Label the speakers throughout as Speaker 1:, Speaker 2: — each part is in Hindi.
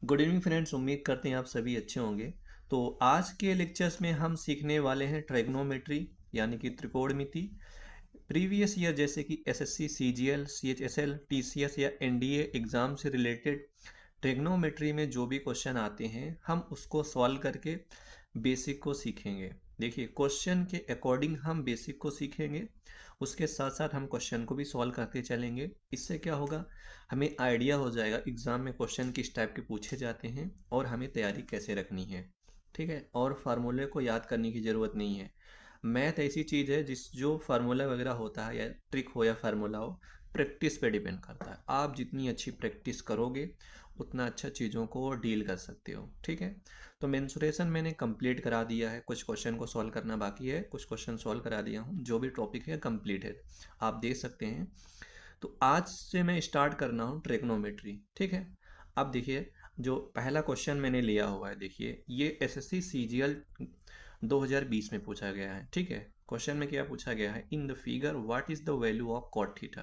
Speaker 1: गुड इवनिंग फ्रेंड्स, उम्मीद करते हैं आप सभी अच्छे होंगे। तो आज के लेक्चर्स में हम सीखने वाले हैं ट्रिग्नोमेट्री यानी कि त्रिकोणमिति। प्रीवियस ईयर जैसे कि एसएससी, सीजीएल, सीएचएसएल, टीसीएस या एनडीए एग्ज़ाम से रिलेटेड ट्रिग्नोमेट्री में जो भी क्वेश्चन आते हैं हम उसको सॉल्व करके बेसिक को सीखेंगे। देखिए, क्वेश्चन के अकॉर्डिंग हम बेसिक को सीखेंगे, उसके साथ साथ हम क्वेश्चन को भी सॉल्व करते चलेंगे। इससे क्या होगा, हमें आइडिया हो जाएगा एग्ज़ाम में क्वेश्चन किस टाइप के पूछे जाते हैं और हमें तैयारी कैसे रखनी है। ठीक है, और फार्मूले को याद करने की ज़रूरत नहीं है। मैथ ऐसी चीज़ है जो फार्मूला वगैरह होता है या ट्रिक हो या फार्मूला हो, प्रैक्टिस पे डिपेंड करता है। आप जितनी अच्छी प्रैक्टिस करोगे उतना अच्छा चीज़ों को डील कर सकते हो। ठीक है, तो मेंसुरेशन मैंने कंप्लीट करा दिया है, कुछ क्वेश्चन को सॉल्व करना बाकी है, कुछ क्वेश्चन सॉल्व करा दिया हूँ। जो भी टॉपिक है कंप्लीट है, आप देख सकते हैं। तो आज से मैं स्टार्ट करना हूँ ट्रिग्नोमेट्री। ठीक है, अब देखिए, जो पहला क्वेश्चन मैंने लिया हुआ है, देखिए ये एसएससी सीजीएल 2020 में पूछा गया है। ठीक है, क्वेश्चन में क्या पूछा गया है, in the figure what is the value of cot theta.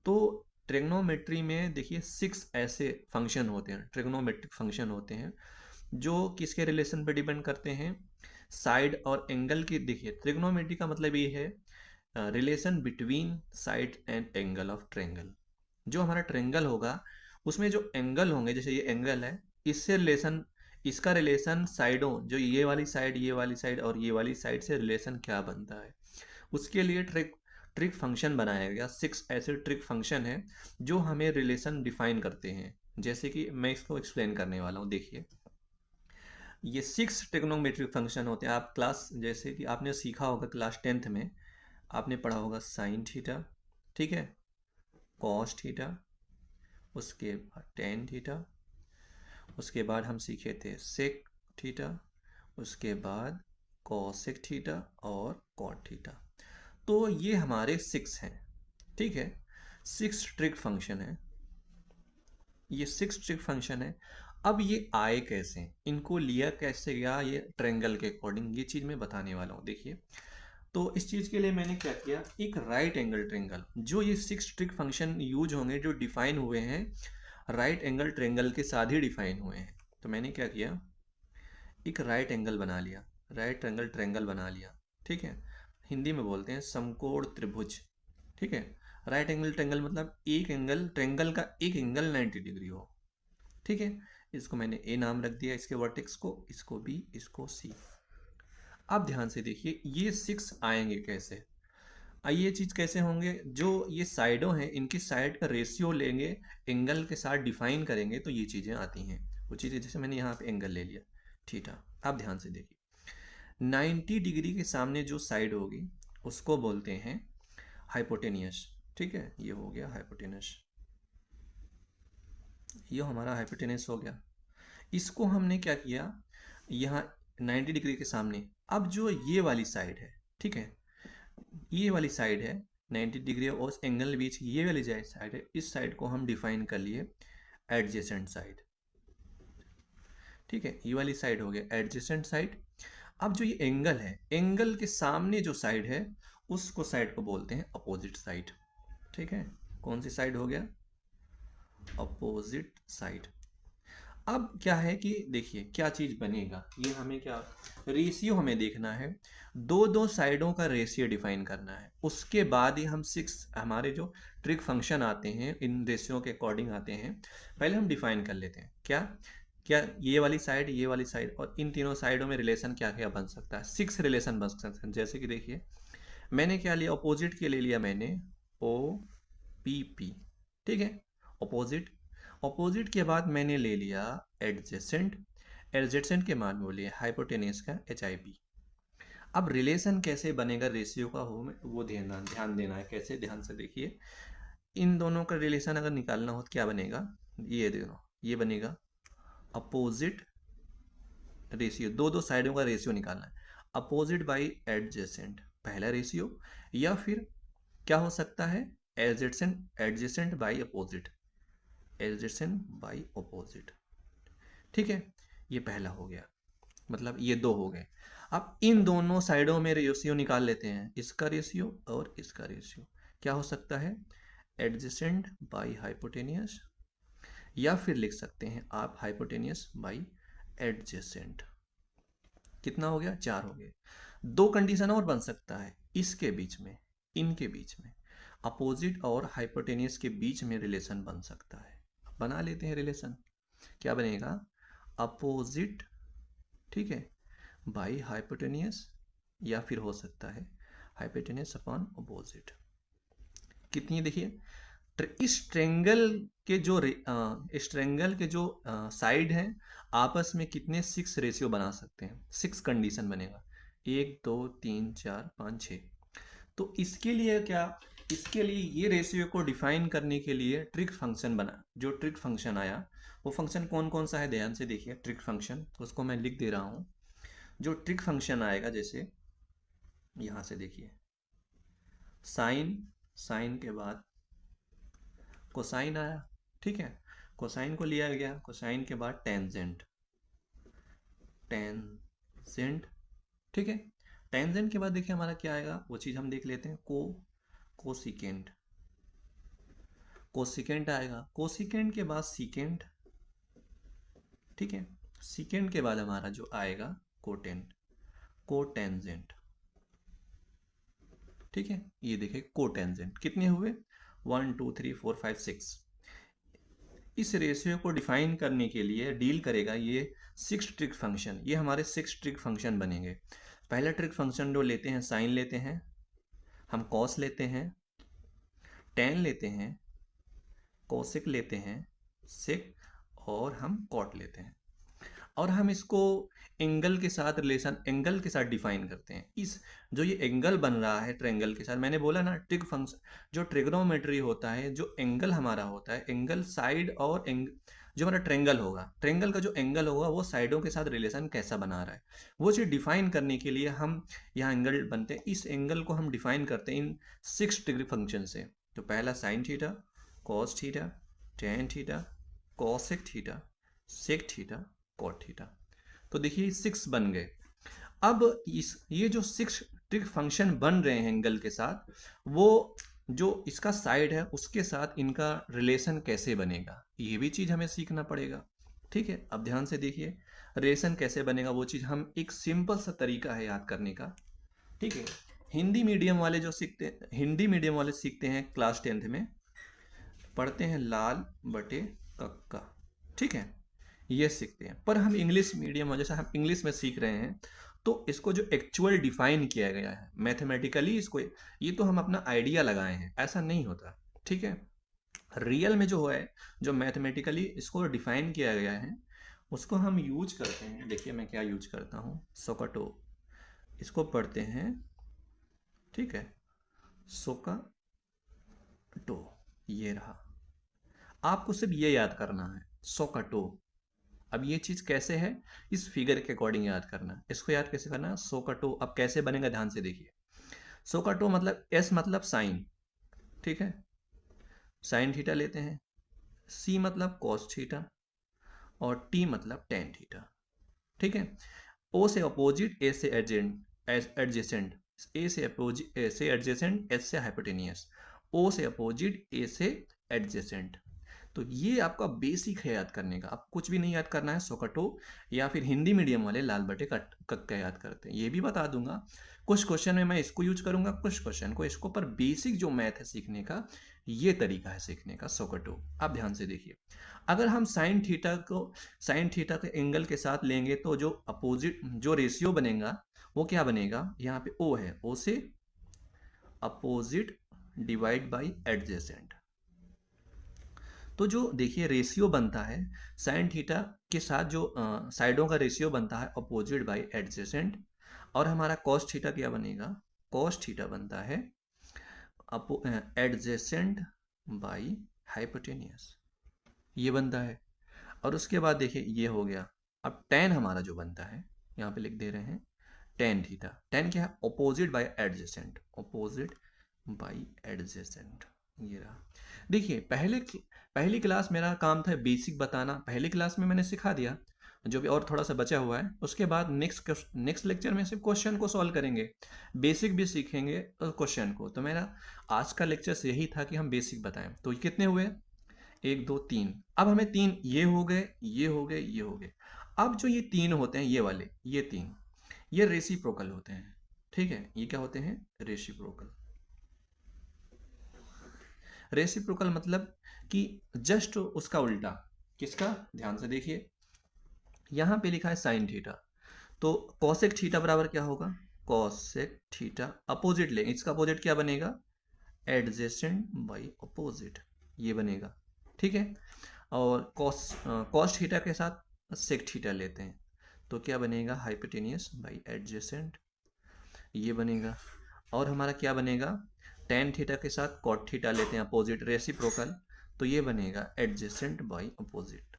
Speaker 1: तो ट्रिग्नोमेट्री में देखिए 6 ऐसे फंक्शन होते हैं, ट्रिग्नोमेट्रिक फंक्शन होते हैं जो किसके रिलेशन पे डिपेंड करते हैं, साइड और एंगल की। देखिए, ट्रिग्नोमेट्री का मतलब ये है relation between side and angle of triangle. जो हमारा ट्रेंगल होगा उसमें जो एंगल होंगे, जैसे ये एंगल है, इससे रिलेशन, इसका रिलेशन साइडों, जो ये वाली साइड और ये वाली साइड से रिलेशन क्या बनता है, उसके लिए ट्रिक ट्रिक फंक्शन बनाया गया। 6 ऐसे ट्रिक फंक्शन हैं जो हमें रिलेशन डिफाइन करते हैं। जैसे कि मैं इसको एक्सप्लेन करने वाला हूँ। देखिए, ये 6 ट्रिग्नोमेट्रिक फंक्शन होते हैं। आप क्लास, जैसे कि आपने सीखा होगा क्लास 10th में, आपने पढ़ा होगा साइन थीटा, ठीक है, कॉस थीटा, उसके बाद टेन थीटा, उसके बाद हम सीखे थे सेक थीटा, उसके बाद कॉसेक थीटा और कॉट थीटा। तो ये हमारे 6 हैं। ठीक है, 6 ट्रिक फंक्शन है, ये 6 ट्रिक फंक्शन है। अब ये आए कैसे, इनको लिया कैसे गया, ये ट्रेंगल के अकॉर्डिंग, ये चीज़ मैं बताने वाला हूँ। देखिए, तो इस चीज़ के लिए मैंने क्या किया, एक राइट एंगल ट्रेंगल, जो ये 6 ट्रिक फंक्शन यूज होंगे, जो डिफाइन हुए हैं राइट एंगल ट्रेंगल के साथ ही डिफाइन हुए हैं। तो मैंने क्या किया, एक राइट एंगल बना लिया, राइट एंगल ट्रेंगल बना लिया। ठीक है, हिंदी में बोलते हैं समकोण त्रिभुज। ठीक है, राइट एंगल ट्रेंगल मतलब एक एंगल, ट्रेंगल का एक एंगल 90 डिग्री हो। ठीक है, इसको मैंने ए नाम रख दिया, इसके वर्टेक्स को, इसको बी, इसको सी। अब ध्यान से देखिए, ये 6 आएंगे कैसे। ये चीज़ कैसे होंगे, जो ये साइडों हैं इनकी साइड का रेशियो लेंगे, एंगल के साथ डिफाइन करेंगे, तो ये चीज़ें आती हैं। वो चीज़ें, जैसे मैंने यहाँ पे एंगल ले लिया थीटा। अब ध्यान से देखिए, 90 डिग्री के सामने जो साइड होगी उसको बोलते हैं हाइपोटेनियस। ठीक है, ये हो गया हाइपोटेनस, ये हमारा हाइपोटेनस हो गया। इसको हमने क्या किया, यहाँ 90 डिग्री के सामने, अब जो ये वाली साइड है, ठीक है, ये वाली साइड है 90 डिग्री और उस एंगल के बीच ये वाली साइड है, इस साइड को हम डिफाइन कर लिए एडजेसेंट साइड। ठीक है, ये वाली साइड हो गया एडजेसेंट साइड। अब जो ये एंगल है, एंगल के सामने जो साइड है उसको साइड को बोलते हैं अपोजिट साइड। ठीक है, कौन सी साइड हो गया, अपोजिट साइड। अब क्या है कि देखिए क्या चीज़ बनेगा, ये हमें क्या, रेशियो हमें देखना है, दो दो साइडों का रेशियो डिफाइन करना है। उसके बाद ही हम 6 हमारे जो ट्रिक फंक्शन आते हैं इन रेशियो के अकॉर्डिंग आते हैं। पहले हम डिफाइन कर लेते हैं क्या क्या, ये वाली साइड, ये वाली साइड, और इन तीनों साइडों में रिलेशन क्या क्या बन सकता है। 6 रिलेशन बन सकते हैं। जैसे कि देखिए, मैंने क्या लिया, अपोजिट के ले लिया मैंने ओ पी पी। ठीक है, अपोजिट। अपोजिट के बाद मैंने ले लिया एडजेसेंट, एडजेसेंट के मान बोलिए हाइपोटेनस का एच आई पी। अब रिलेशन कैसे बनेगा रेशियो का, हो वो ध्यान देना है कैसे, ध्यान से देखिए। इन दोनों का रिलेशन अगर निकालना हो तो क्या बनेगा, ये देखो, ये बनेगा अपोजिट रेशियो, दो दो साइडों का रेशियो निकालना है, अपोजिट बाई एडजेसेंट पहला रेशियो, या फिर क्या हो सकता है, adjacent, adjacent by opposite, adjacent by opposite. ठीक है, ये पहला हो गया, मतलब ये दो हो गए। अब इन दोनों साइडों में रेशियो निकाल लेते हैं, इसका रेशियो और इसका रेशियो। क्या हो सकता है, एडजेसेंट बाई हाइपोटेनियस, या फिर लिख सकते हैं आप हाइपोटेनियस बाई एडजेसेंट। कितना हो गया? 4 हो गए। 2 कंडीशन और बन सकता है इसके बीच में, इनके बीच में, अपोजिट और हाइपोटेनियस के बीच में रिलेशन बन सकता है। बना लेते हैं रिलेशन। क्या बनेगा? अपोजिट, ठीक है, बाई हाइपोटेनियस, या फिर हो सकता है हाइपोटेनियस अपॉन अपोजिट। कितनी देखिए, इस ट्रेंगल के जो साइड हैं आपस में कितने 6 रेशियो बना सकते हैं? 6 कंडीशन बनेगा, 1 2 3 4 5 6। तो इसके लिए क्या, इसके लिए ये रेशियो को डिफाइन करने के लिए ट्रिक फंक्शन बना। जो ट्रिक फंक्शन आया वो फंक्शन कौन कौन सा है, ध्यान से देखिए। ट्रिक फंक्शन, उसको मैं लिख दे रहा हूँ। जो ट्रिक फंक्शन आएगा, जैसे यहाँ से देखिए, साइन, साइन के बाद कोसाइन आया, ठीक है, कोसाइन को लिया गया, कोसाइन के बाद टेंजेंट, टेंजेंट, ठीक है। टेंजेंट के बाद देखिए हमारा क्या आएगा, वो चीज़ हम देख लेते हैं। कोसिकेंट, कोसिकेंट आएगा। कोसिकेंट के बाद सीकेंट, ठीक है। सीकेंट के बाद हमारा जो आएगा कोटेंट, कोटेंजेंट, ठीक है। ये देखिए कोटेंजेंट कितने हुए, 1 2 3 4 5 6। इस रेशियो को डिफाइन करने के लिए डील करेगा ये 6 ट्रिक फंक्शन। ये हमारे 6 ट्रिक फंक्शन बनेंगे। पहला ट्रिक फंक्शन जो लेते हैं, साइन लेते हैं, हम कॉस लेते हैं, टेन लेते हैं, कोसेक लेते हैं, सेक, और हम कॉट लेते हैं। और हम इसको एंगल के साथ रिलेशन, एंगल के साथ डिफाइन करते हैं। इस जो ये एंगल बन रहा है ट्रेंगल के साथ, मैंने बोला ना ट्रिक फंक्शन, जो ट्रिग्नोमेट्री होता है, जो एंगल हमारा होता है, एंगल साइड और जो हमारा ट्रेंगल होगा, ट्रेंगल का जो एंगल होगा वो साइडों के साथ रिलेशन कैसा बना रहा है, वो चीज़ डिफाइन करने के लिए हम यहाँ एंगल बनते हैं। इस एंगल को हम डिफाइन करते हैं इन 6 डिग्री फंक्शन से। तो पहला sine theta, cos theta, tan theta, cosec theta, sec theta, cot theta. तो देखिए 6 बन गए। अब ये जो 6 ट्रिक फंक्शन बन रहे हैं एंगल के साथ, वो जो इसका साइड है उसके साथ इनका रिलेशन कैसे बनेगा, ये भी चीज़ हमें सीखना पड़ेगा, ठीक है। अब ध्यान से देखिए रिलेशन कैसे बनेगा, वो चीज़ हम, एक सिंपल सा तरीका है याद करने का, ठीक है। हिंदी मीडियम वाले जो सीखते हैं क्लास 10th में, पढ़ते हैं लाल बटे कक्का, ठीक है, ये सीखते हैं। पर हम इंग्लिश मीडियम, जैसा हम इंग्लिश में सीख रहे हैं, तो इसको जो एक्चुअल डिफाइन किया गया है मैथमेटिकली, इसको, ये तो हम अपना आइडिया लगाए हैं, ऐसा नहीं होता, ठीक है। रियल में जो है, जो मैथमेटिकली इसको डिफाइन किया गया है, उसको हम यूज करते हैं। देखिए मैं क्या यूज करता हूँ, सोकाटो, इसको पढ़ते हैं, ठीक है, सोकाटो, ये रहा। आपको सिर्फ ये याद करना है, सोकाटो। अब ये चीज़ कैसे है, इस फिगर के अकॉर्डिंग याद करना है। इसको याद कैसे करना है, सोकाटो। अब कैसे बनेगा, ध्यान से देखिए। सोकाटो मतलब एस मतलब साइन, ठीक है, साइन थीटा लेते हैं, सी मतलब कॉस थीटा, और टी मतलब टेन थीटा, ठीक है। ओ से अपोजिट, ए से एडजेसेंट, ए से अपोजिट, ए से एडजेसेंट, एस से हाइपोटेनियस, ओ से अपोजिट, ए से एडजेसेंट। तो ये आपका बेसिक है याद करने का। आप कुछ भी नहीं याद करना है, सोकाटो, या फिर हिंदी मीडियम वाले लाल बटे कक्का याद करते हैं। ये भी बता दूंगा, कुछ क्वेश्चन में मैं इसको यूज करूंगा, कुछ क्वेश्चन को इसको, पर बेसिक जो मैथ है सीखने का, ये तरीका है सीखने का, सोकाटो। आप ध्यान से देखिए, अगर हम साइन थीटा के एंगल के साथ लेंगे, तो जो अपोजिट, जो रेशियो बनेगा वो क्या बनेगा, यहाँ पे ओ है, ओ से अपोजिट डिवाइड बाई एडजेसेंट। तो जो देखिए रेशियो बनता है साइन थीटा के साथ, जो साइडों का रेशियो बनता है अपोजिट बाई एडजेसेंट, और हमारा कॉस थीटा क्या बनेगा, कॉस थीटा बनता है एडजेसेंट बाई हाइपोटेनियस, ये बनता है। और उसके बाद देखिए ये हो गया। अब टेन हमारा जो बनता है, यहाँ पे लिख दे रहे हैं टेन थीटा। टेन क्या है, opposite by adjacent, opposite by adjacent, ये रहा। देखिए पहली क्लास मेरा काम था बेसिक बताना, पहली क्लास में मैंने सिखा दिया, जो भी और थोड़ा सा बचा हुआ है, उसके बाद नेक्स्ट लेक्चर में सिर्फ क्वेश्चन को सॉल्व करेंगे, बेसिक भी सीखेंगे और क्वेश्चन को। तो मेरा आज का लेक्चर यही था कि हम बेसिक बताएं। तो कितने हुए, 1 2 3। अब हमें 3 ये हो गए, ये हो गए, ये हो गए। अब जो ये 3 होते हैं, ये वाले, ये 3, ये रेसिप्रोकल होते हैं। ठीक है, ये क्या होते हैं? रेसिप्रोकल। रेसिप्रोकल मतलब कि जस्ट उसका उल्टा। किसका? ध्यान से देखिए, यहां पे लिखा है साइन थीटा, तो कॉसेक थीटा बराबर क्या होगा? कॉसेक थीटा अपोजिट लेंगे, इसका अपोजिट क्या बनेगा? एडजेसेंट बाई अपोजिट, ये बनेगा। ठीक है, और कॉस थीटा के साथ सेक थीटा लेते हैं, तो क्या बनेगा? हाइपोटेनियस बाई एडजेसेंट, ये बनेगा। और हमारा क्या बनेगा? टेन थीटा के साथ कॉट थीटा लेते हैं, अपोजिट, रेसिप्रोकल, तो ये बनेगा एडजेसेंट बाई अपोजिट।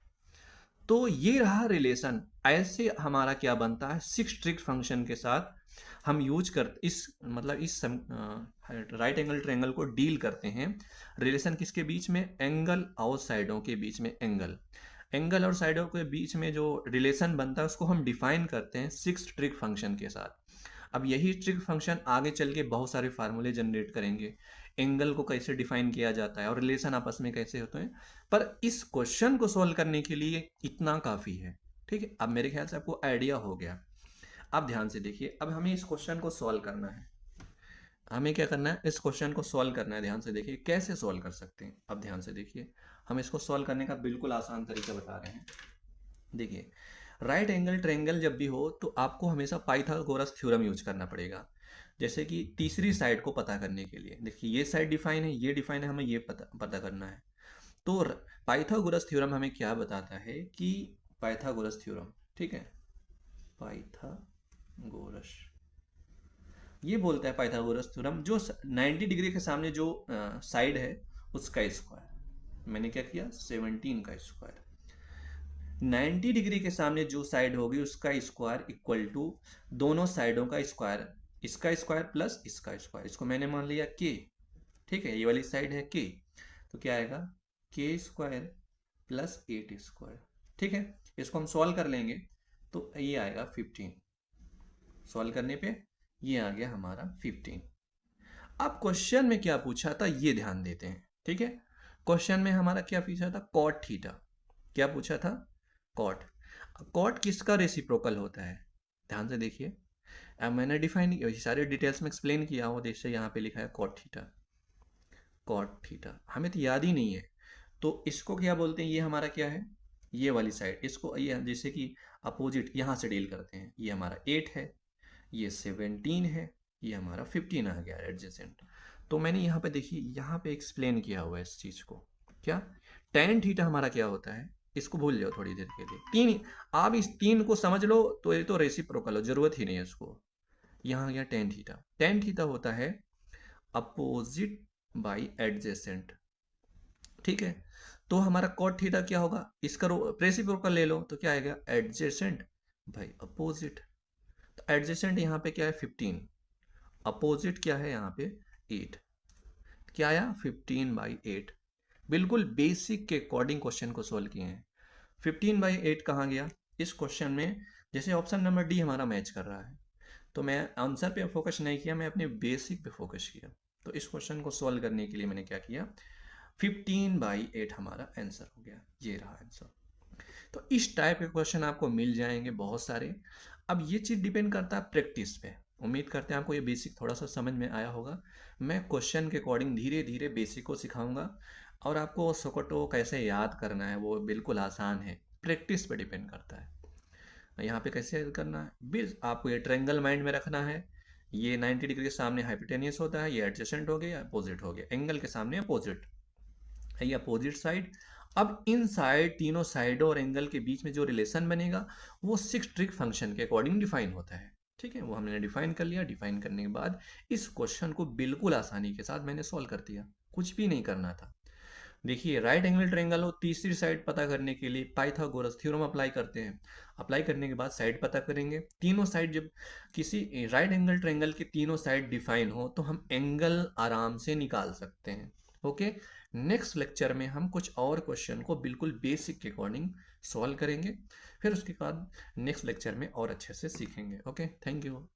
Speaker 1: तो ये रहा रिलेशन। ऐसे हमारा क्या बनता है? सिक्स ट्रिक फंक्शन के साथ हम यूज करते, इस मतलब इस राइट एंगल ट्रायंगल को डील करते हैं। रिलेशन किसके बीच में? एंगल और साइडों के बीच में। एंगल और साइडों के बीच में जो रिलेशन बनता है उसको हम डिफाइन करते हैं सिक्स ट्रिक फंक्शन के साथ। अब यही ट्रिक फंक्शन आगे चल के बहुत सारे फार्मूले जनरेट करेंगे, एंगल को कैसे डिफाइन किया जाता है और रिलेशन आपस में कैसे होते हैं। पर इस क्वेश्चन को सॉल्व करने के लिए इतना काफ़ी है। ठीक है, अब मेरे ख्याल से आपको आइडिया हो गया। अब ध्यान से देखिए, अब हमें इस क्वेश्चन को सॉल्व करना है। हमें क्या करना है? इस क्वेश्चन को सॉल्व करना है। ध्यान से देखिए कैसे सॉल्व कर सकते हैं। अब ध्यान से देखिए, हम इसको सॉल्व करने का बिल्कुल आसान तरीका बता रहे हैं। देखिए, राइट एंगल ट्रायंगल जब भी हो तो आपको हमेशा पाइथागोरस थ्योरम यूज करना पड़ेगा। जैसे कि तीसरी साइड को पता करने के लिए, देखिए ये साइड डिफाइन है, ये डिफाइन है, हमें ये पता करना है। तो पाइथागोरस थ्योरम हमें क्या बताता है कि पाइथागोरस थ्योरम, ठीक है, पाइथागोरस ये बोलता है, पाइथागोरस थ्योरम, जो 90 डिग्री के सामने जो साइड है उसका स्क्वायर, मैंने क्या किया? 17 का स्क्वायर। 90 डिग्री के सामने जो साइड होगी उसका स्क्वायर इक्वल टू दोनों साइडों का स्क्वायर, इसका स्क्वायर प्लस इसका स्क्वायर, इसको मैंने मान लिया के। ठीक है, ये वाली साइड है के, तो क्या आएगा? के स्क्वायर प्लस 8 स्क्वायर। ठीक है, इसको हम सॉल्व कर लेंगे तो ये आएगा 15। सॉल्व करने पे ये आ गया हमारा 15। अब क्वेश्चन में क्या पूछा था ये ध्यान देते हैं। ठीक है, क्वेश्चन में हमारा क्या पूछा था? Cot theta. क्या पूछा था? कॉट। कॉट किसका रेसिप्रोकल होता है? ध्यान से देखिए, अब मैंने डिफाइन सारे डिटेल्स में एक्सप्लेन किया हूँ। जैसे यहाँ पे लिखा है कॉट थीटा, कॉट थीटा हमें तो याद ही नहीं है, तो इसको क्या बोलते हैं? ये हमारा क्या है? ये वाली साइड, इसको ये जैसे कि अपोजिट यहाँ से डील करते हैं। ये हमारा 8 है, ये 17 है, ये हमारा 15 आ गया एडजेसेंट। तो मैंने यहाँ पे देखिए, यहाँ पे एक्सप्लेन किया हुआ है इस चीज़ को। क्या? टेन थीटा हमारा क्या होता है? इसको भूल जाओ थोड़ी देर के लिए। तीन, आप इस तीन को समझ लो तो ये तो रेसिप्रोकल हो, जरूरत ही नहीं है इसको। यहाँ आ गया टेन थीटा। टेन थीटा होता है अपोजिट बाई एडजेसेंट। ठीक है, तो हमारा कॉट थीटा क्या होगा? इसका रेसिप्रोकल ले लो तो क्या आएगा? Adjacent by opposite. तो एडजेसेंट यहाँ पे क्या है? 15। अपोजिट क्या है यहाँ पे? 8। क्या आया? 15/8। बिल्कुल बेसिक के अकॉर्डिंग क्वेश्चन को सोल्व किए हैं। 15/8 कहाँ गया इस क्वेश्चन में? जैसे ऑप्शन नंबर डी हमारा मैच कर रहा है, तो मैं आंसर पे फोकस नहीं किया, मैं अपने बेसिक पे फोकस किया। तो इस क्वेश्चन को सॉल्व करने के लिए मैंने क्या किया? 15/8 हमारा आंसर हो गया, ये रहा आंसर। तो इस टाइप के क्वेश्चन आपको मिल जाएंगे बहुत सारे। अब ये चीज़ डिपेंड करता है प्रैक्टिस पे। उम्मीद करते हैं आपको ये बेसिक थोड़ा सा समझ में आया होगा। मैं क्वेश्चन के अकॉर्डिंग धीरे धीरे बेसिक को सिखाऊंगा, और आपको सोकोटो कैसे याद करना है वो बिल्कुल आसान है, प्रैक्टिस पे डिपेंड करता है। यहाँ पे कैसे करना है, बिल आपको ये ट्रायंगल माइंड में रखना है। ये 90 डिग्री के सामने हाइपोटेनियस होता है, ये एडजेसेंट हो गया, अपोजिट हो गया, एंगल के सामने अपोजिट, ये अपोजिट साइड। अब इन साइड, तीनों साइडों और एंगल के बीच में जो रिलेशन बनेगा वो सिक्स ट्रिक फंक्शन के अकॉर्डिंग डिफाइन होता है। ठीक है, वो हमने डिफाइन कर लिया। डिफाइन करने के बाद इस क्वेश्चन को बिल्कुल आसानी के साथ मैंने सॉल्व कर दिया, कुछ भी नहीं करना था। देखिए, राइट एंगल ट्रायंगल हो, तीसरी साइड पता करने के लिए पाइथागोरस थ्योरम अप्लाई करते हैं। अप्लाई करने के बाद साइड पता करेंगे। तीनों साइड, जब किसी राइट एंगल ट्रायंगल के तीनों साइड डिफाइन हो तो हम एंगल आराम से निकाल सकते हैं। ओके, नेक्स्ट लेक्चर में हम कुछ और क्वेश्चन को बिल्कुल बेसिक के अकॉर्डिंग सॉल्व करेंगे, फिर उसके बाद नेक्स्ट लेक्चर में और अच्छे से सीखेंगे। Okay, thank you.